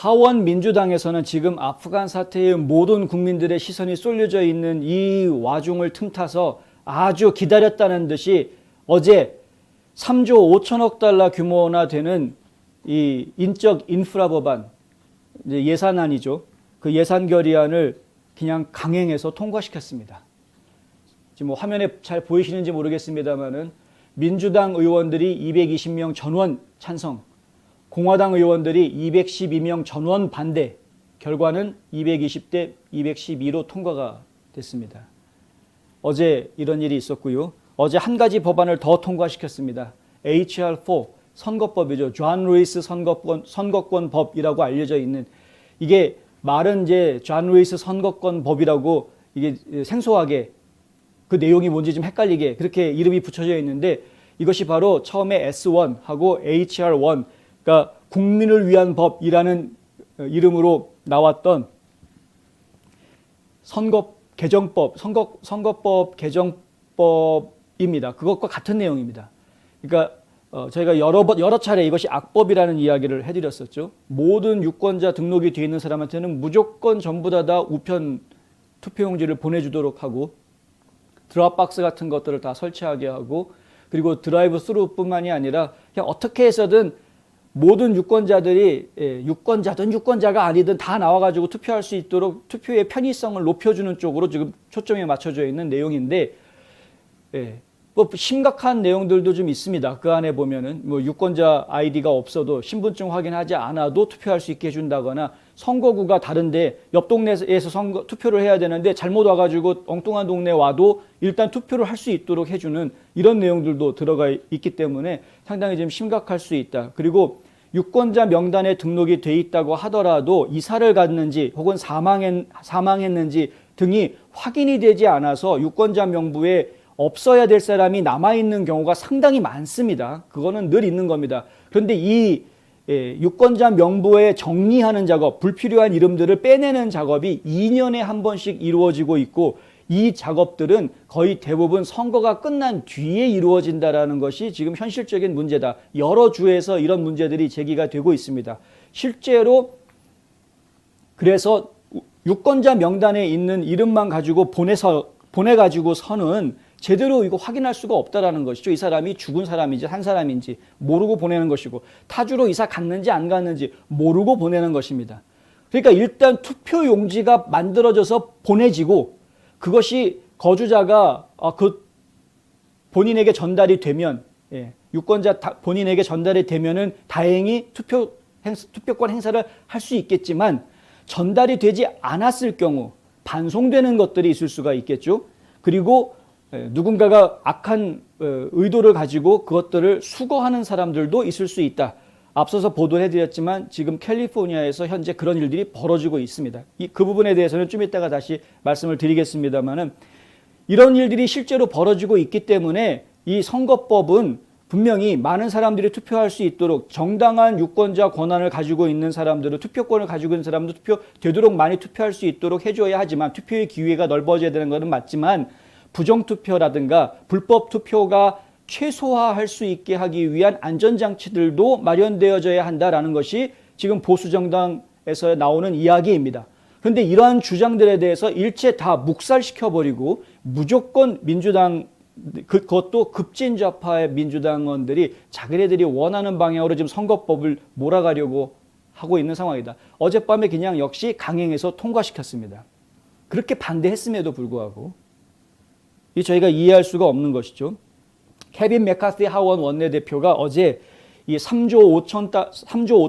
하원 민주당에서는 지금 아프간 사태의 모든 국민들의 시선이 쏠려져 있는 이 와중을 틈타서 아주 기다렸다는 듯이 어제 3조 5천억 달러 규모나 되는 이 인적 인프라 법안, 예산안이죠. 그 예산 결의안을 그냥 강행해서 통과시켰습니다. 지금 뭐 화면에 잘 보이시는지 모르겠습니다만은 민주당 의원들이 220명 전원 찬성, 공화당 의원들이 212명 전원 반대, 결과는 220대 212로 통과가 됐습니다. 어제 이런 일이 있었고요. 어제 한 가지 법안을 더 통과시켰습니다. HR4 선거법이죠. 존 루이스 선거권 법이라고 알려져 있는, 이게 말은 이제 존 루이스 선거권 법이라고 이게 생소하게 그 내용이 뭔지 좀 헷갈리게 그렇게 이름이 붙여져 있는데, 이것이 바로 처음에 S1하고 HR1, 그러니까 국민을 위한 법이라는 이름으로 나왔던 선거법 개정법입니다. 그것과 같은 내용입니다. 그러니까 저희가 여러 차례 이것이 악법이라는 이야기를 해드렸었죠. 모든 유권자 등록이 되어 있는 사람한테는 무조건 전부 다 우편 투표용지를 보내주도록 하고, 드랍박스 같은 것들을 다 설치하게 하고, 그리고 드라이브 스루뿐만이 아니라 그냥 어떻게 해서든 모든 유권자들이 유권자든 유권자가 아니든 다 나와가지고 투표할 수 있도록 투표의 편의성을 높여주는 쪽으로 지금 초점이 맞춰져 있는 내용인데, 뭐 심각한 내용들도 좀 있습니다. 그 안에 보면은 뭐 유권자 아이디가 없어도 신분증 확인하지 않아도 투표할 수 있게 해준다거나, 선거구가 다른데 옆 동네에서 투표를 해야 되는데 잘못 와가지고 엉뚱한 동네 와도 일단 투표를 할 수 있도록 해주는 이런 내용들도 들어가 있기 때문에 상당히 좀 심각할 수 있다. 그리고 유권자 명단에 등록이 돼 있다고 하더라도 이사를 갔는지 혹은 사망했는지 등이 확인이 되지 않아서 유권자 명부에 없어야 될 사람이 남아있는 경우가 상당히 많습니다. 그거는 늘 있는 겁니다. 그런데 이 유권자 명부에 정리하는 작업, 불필요한 이름들을 빼내는 작업이 2년에 한 번씩 이루어지고 있고, 이 작업들은 거의 대부분 선거가 끝난 뒤에 이루어진다는 것이 지금 현실적인 문제다. 여러 주에서 이런 문제들이 제기가 되고 있습니다. 실제로 그래서 유권자 명단에 있는 이름만 가지고 보내가지고서는 제대로 이거 확인할 수가 없다라는 것이죠. 이 사람이 죽은 사람인지 한 사람인지 모르고 보내는 것이고, 타주로 이사 갔는지 안 갔는지 모르고 보내는 것입니다. 그러니까 일단 투표 용지가 만들어져서 보내지고, 그것이 거주자가 본인에게 전달이 되면, 유권자 본인에게 전달이 되면은 다행히 투표권 행사를 할 수 있겠지만, 전달이 되지 않았을 경우 반송되는 것들이 있을 수가 있겠죠. 그리고 누군가가 악한 의도를 가지고 그것들을 수거하는 사람들도 있을 수 있다. 앞서서 보도해드렸지만 지금 캘리포니아에서 현재 그런 일들이 벌어지고 있습니다. 그 부분에 대해서는 좀 이따가 다시 말씀을 드리겠습니다만은, 이런 일들이 실제로 벌어지고 있기 때문에 이 선거법은 분명히 많은 사람들이 투표할 수 있도록, 정당한 유권자 권한을 가지고 있는 사람들은, 투표권을 가지고 있는 사람도 되도록 많이 투표할 수 있도록 해줘야 하지만, 투표의 기회가 넓어져야 되는 것은 맞지만, 부정투표라든가 불법 투표가 최소화할 수 있게 하기 위한 안전장치들도 마련되어져야 한다라는 것이 지금 보수정당에서 나오는 이야기입니다. 그런데 이러한 주장들에 대해서 일체 다 묵살시켜버리고, 무조건 민주당, 그것도 급진좌파의 민주당원들이 자기네들이 원하는 방향으로 지금 선거법을 몰아가려고 하고 있는 상황이다. 어젯밤에 그냥 역시 강행해서 통과시켰습니다. 그렇게 반대했음에도 불구하고 이 저희가 이해할 수가 없는 것이죠. 케빈 맥카티 하원 원내대표가 어제 이 3조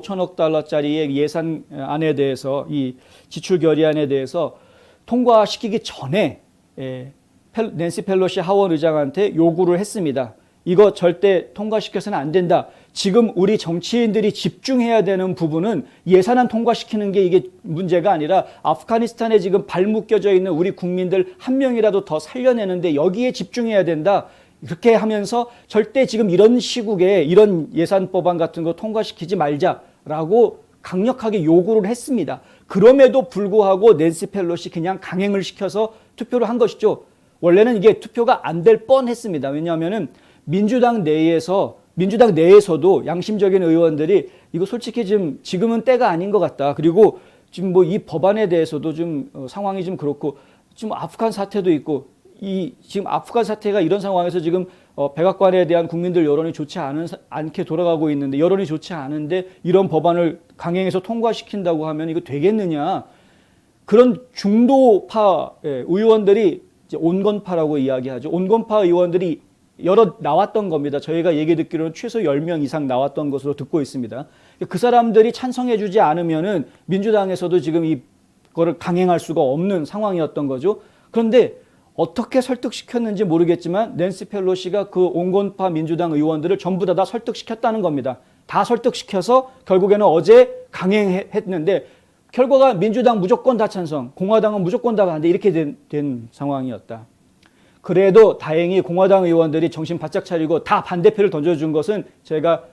5천억 달러짜리의 예산안에 대해서, 이 지출 결의안에 대해서 통과시키기 전에 낸시 펠로시 하원 의장한테 요구를 했습니다. 이거 절대 통과시켜서는 안 된다. 지금 우리 정치인들이 집중해야 되는 부분은 예산안 통과시키는 게 이게 문제가 아니라, 아프가니스탄에 지금 발묶여져 있는 우리 국민들 한 명이라도 더 살려내는데 여기에 집중해야 된다. 그렇게 하면서 절대 지금 이런 시국에 이런 예산 법안 같은 거 통과시키지 말자라고 강력하게 요구를 했습니다. 그럼에도 불구하고 낸시 펠로시 그냥 강행을 시켜서 투표를 한 것이죠. 원래는 이게 투표가 안 될 뻔했습니다. 왜냐하면은 민주당 내에서 민주당 내에서도 양심적인 의원들이 이거 솔직히 지금은 때가 아닌 것 같다. 그리고 지금 뭐 이 법안에 대해서도 좀 상황이 좀 그렇고 지금 아프간 사태도 있고 지금 아프간 사태가 이런 상황에서 지금 백악관에 대한 국민들 여론이 좋지 않게 돌아가고 있는데 여론이 좋지 않은데 이런 법안을 강행해서 통과시킨다고 하면 이거 되겠느냐. 그런 중도파 의원들이 이제 온건파라고 이야기하죠. 온건파 의원들이 여러 나왔던 겁니다. 저희가 얘기 듣기로는 최소 10명 이상 나왔던 것으로 듣고 있습니다. 그 사람들이 찬성해 주지 않으면은 민주당에서도 지금 이거를 강행할 수가 없는 상황이었던 거죠. 그런데 어떻게 설득시켰는지 모르겠지만 낸시 펠로시가 그 온건파 민주당 의원들을 전부 다 설득시켰다는 겁니다. 다 설득시켜서 결국에는 어제 강행했는데 결과가 민주당 무조건 다 찬성, 공화당은 무조건 다 반대 이렇게 된 상황이었다. 그래도 다행히 공화당 의원들이 정신 바짝 차리고 다 반대표를 던져준 것은 제가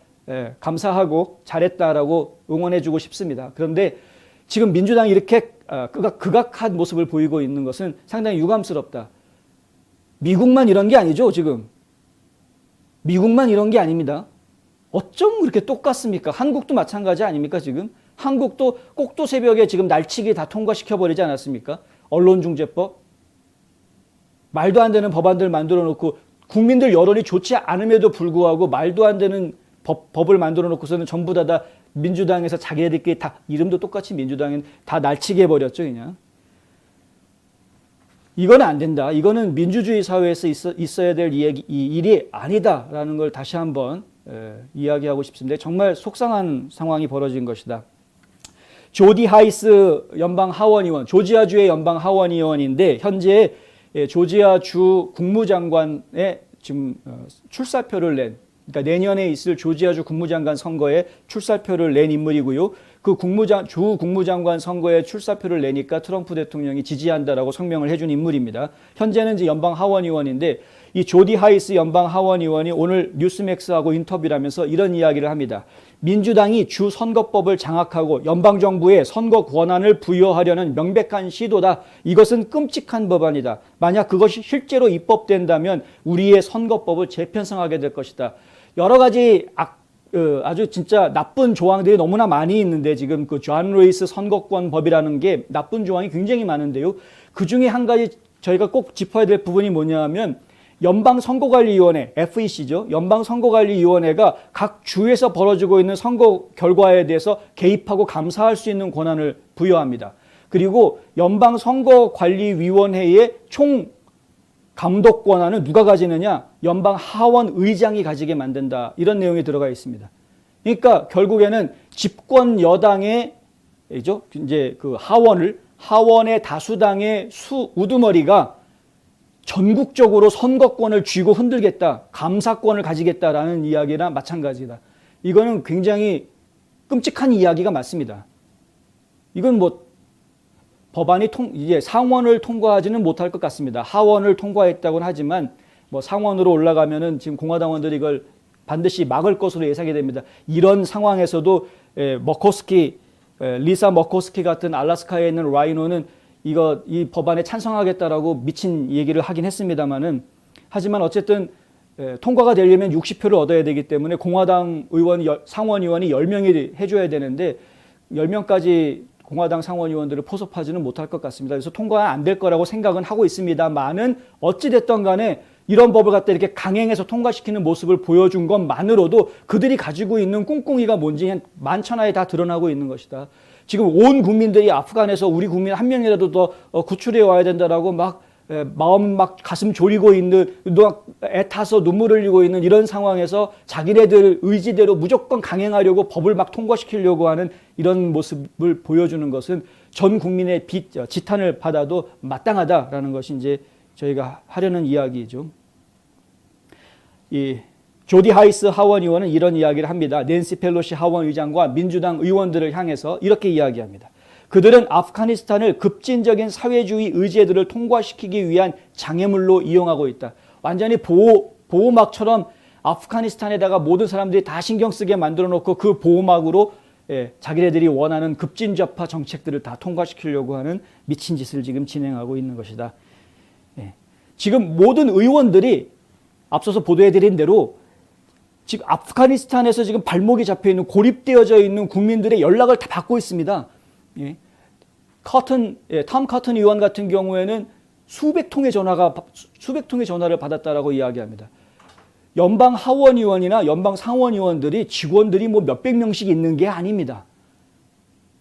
감사하고 잘했다라고 응원해주고 싶습니다. 그런데 지금 민주당이 이렇게 극악한 모습을 보이고 있는 것은 상당히 유감스럽다. 미국만 이런 게 아니죠, 지금. 미국만 이런 게 아닙니다. 어쩜 그렇게 똑같습니까? 한국도 마찬가지 아닙니까, 지금? 한국도 꼭두 새벽에 지금 날치기 다 통과시켜버리지 않았습니까? 언론중재법. 말도 안 되는 법안들 만들어 놓고 국민들 여론이 좋지 않음에도 불구하고 말도 안 되는 법을 만들어 놓고서는 전부 다 민주당에서 자기네들끼리 다 이름도 똑같이 민주당은 다 날치게 해버렸죠, 그냥. 이거는 안 된다. 이거는 민주주의 사회에서 있어야 될 일이 아니다라는 걸 다시 한번 이야기하고 싶습니다. 정말 속상한 상황이 벌어진 것이다. 조디 하이스 연방 하원의원, 조지아주의 연방 하원의원인데 현재 조지아주 국무장관의 지금 출사표를 낸, 그러니까 내년에 있을 조지아주 국무장관 선거에 출사표를 낸 인물이고요. 그 주 국무장관 선거에 출사표를 내니까 트럼프 대통령이 지지한다라고 성명을 해준 인물입니다. 현재는 이제 연방 하원의원인데 이 조디 하이스 연방 하원의원이 오늘 뉴스맥스하고 인터뷰를 하면서 이런 이야기를 합니다. 민주당이 주 선거법을 장악하고 연방정부에 선거 권한을 부여하려는 명백한 시도다. 이것은 끔찍한 법안이다. 만약 그것이 실제로 입법된다면 우리의 선거법을 재편성하게 될 것이다. 여러 가지 아주 진짜 나쁜 조항들이 너무나 많이 있는데 지금 그 존 루이스 선거권법이라는 게 나쁜 조항이 굉장히 많은데요. 그 중에 한 가지 저희가 꼭 짚어야 될 부분이 뭐냐면 연방선거관리위원회, FEC죠. 연방선거관리위원회가 각 주에서 벌어지고 있는 선거 결과에 대해서 개입하고 감사할 수 있는 권한을 부여합니다. 그리고 연방선거관리위원회의 총 감독 권한은 누가 가지느냐? 연방 하원 의장이 가지게 만든다. 이런 내용이 들어가 있습니다. 그러니까 결국에는 집권 여당의 이제 그 하원의 다수당의 우두머리가 전국적으로 선거권을 쥐고 흔들겠다, 감사권을 가지겠다라는 이야기나 마찬가지다. 이거는 굉장히 끔찍한 이야기가 맞습니다. 이건 뭐 법안이 이제 상원을 통과하지는 못할 것 같습니다. 하원을 통과했다고는 하지만 뭐 상원으로 올라가면은 지금 공화당원들이 이걸 반드시 막을 것으로 예상이 됩니다. 이런 상황에서도 리사 머코스키 같은 알래스카에 있는 라이노는 이 법안에 찬성하겠다라고 미친 얘기를 하긴 했습니다만은 하지만 어쨌든 통과가 되려면 60표를 얻어야 되기 때문에 공화당 상원의원이 10명이 해줘야 되는데 10명까지 공화당 상원의원들을 포섭하지는 못할 것 같습니다. 그래서 통과가 안 될 거라고 생각은 하고 있습니다만은 어찌됐든 간에 이런 법을 갖다 이렇게 강행해서 통과시키는 모습을 보여준 것만으로도 그들이 가지고 있는 꿍꿍이가 뭔지 만천하에 다 드러나고 있는 것이다. 지금 온 국민들이 아프간에서 우리 국민 한 명이라도 더 구출해 와야 된다라고 마음 가슴 졸이고 있는, 애타서 눈물 흘리고 있는 이런 상황에서 자기네들 의지대로 무조건 강행하려고 법을 막 통과시키려고 하는 이런 모습을 보여주는 것은 전 국민의 지탄을 받아도 마땅하다라는 것이 이제 저희가 하려는 이야기죠. 이 조디 하이스 하원의원은 이런 이야기를 합니다. 낸시 펠로시 하원의장과 민주당 의원들을 향해서 이렇게 이야기합니다. 그들은 아프가니스탄을 급진적인 사회주의 의제들을 통과시키기 위한 장애물로 이용하고 있다. 완전히 보호막처럼 아프가니스탄에다가 모든 사람들이 다 신경 쓰게 만들어 놓고 그 보호막으로 자기네들이 원하는 급진좌파 정책들을 다 통과시키려고 하는 미친 짓을 지금 진행하고 있는 것이다. 지금 모든 의원들이 앞서서 보도해드린 대로 지금 아프가니스탄에서 지금 발목이 잡혀 있는 고립되어져 있는 국민들의 연락을 다 받고 있습니다. 예. 톰 커튼 의원 같은 경우에는 수백 통의 전화를 받았다라고 이야기합니다. 연방 하원 의원이나 연방 상원 의원들이 직원들이 뭐 몇백 명씩 있는 게 아닙니다.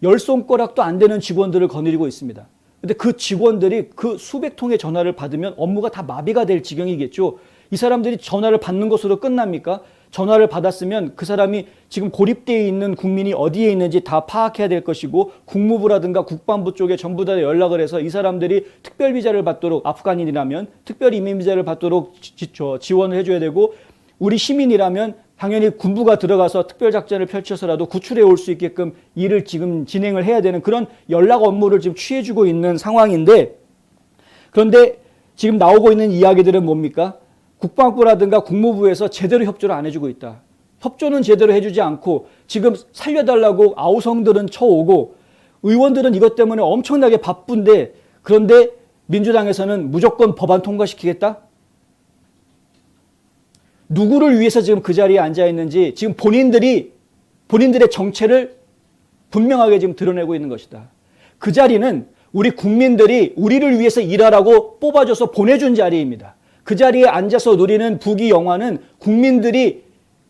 열 손가락도 안 되는 직원들을 거느리고 있습니다. 근데 그 직원들이 그 수백 통의 전화를 받으면 업무가 다 마비가 될 지경이겠죠. 이 사람들이 전화를 받는 것으로 끝납니까? 전화를 받았으면 그 사람이 지금 고립되어 있는 국민이 어디에 있는지 다 파악해야 될 것이고 국무부라든가 국방부 쪽에 전부 다 연락을 해서 이 사람들이 특별비자를 받도록, 아프간인이라면 특별이민비자를 받도록 지원을 해줘야 되고, 우리 시민이라면 당연히 군부가 들어가서 특별작전을 펼쳐서라도 구출해 올 수 있게끔 일을 지금 진행을 해야 되는 그런 연락 업무를 지금 취해주고 있는 상황인데, 그런데 지금 나오고 있는 이야기들은 뭡니까? 국방부라든가 국무부에서 제대로 협조를 안 해주고 있다. 협조는 제대로 해주지 않고 지금 살려달라고 아우성들은 쳐오고 의원들은 이것 때문에 엄청나게 바쁜데, 그런데 민주당에서는 무조건 법안 통과시키겠다? 누구를 위해서 지금 그 자리에 앉아 있는지 지금 본인들의 정체를 분명하게 지금 드러내고 있는 것이다. 그 자리는 우리 국민들이 우리를 위해서 일하라고 뽑아줘서 보내준 자리입니다. 그 자리에 앉아서 누리는 부귀 영화는 국민들이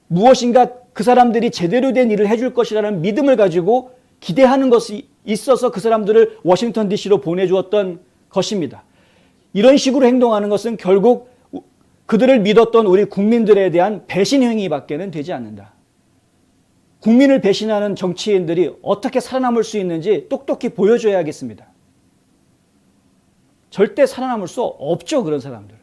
무엇인가 그 사람들이 제대로 된 일을 해줄 것이라는 믿음을 가지고 기대하는 것이 있어서 그 사람들을 워싱턴 DC로 보내주었던 것입니다. 이런 식으로 행동하는 것은 결국 그들을 믿었던 우리 국민들에 대한 배신 행위밖에는 되지 않는다. 국민을 배신하는 정치인들이 어떻게 살아남을 수 있는지 똑똑히 보여줘야겠습니다. 절대 살아남을 수 없죠, 그런 사람들.